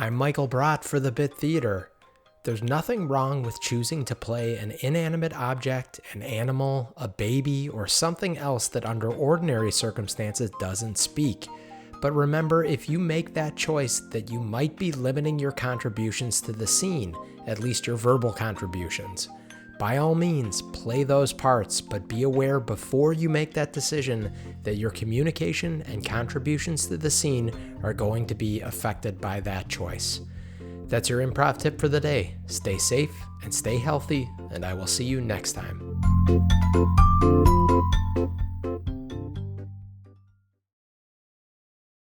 I'm Michael Brott for the Bit Theater. There's nothing wrong with choosing to play an inanimate object, an animal, a baby, or something else that under ordinary circumstances doesn't speak. But remember, if you make that choice, that you might be limiting your contributions to the scene, at least your verbal contributions. By all means, play those parts, but be aware before you make that decision that your communication and contributions to the scene are going to be affected by that choice. That's your improv tip for the day. Stay safe and stay healthy, and I will see you next time.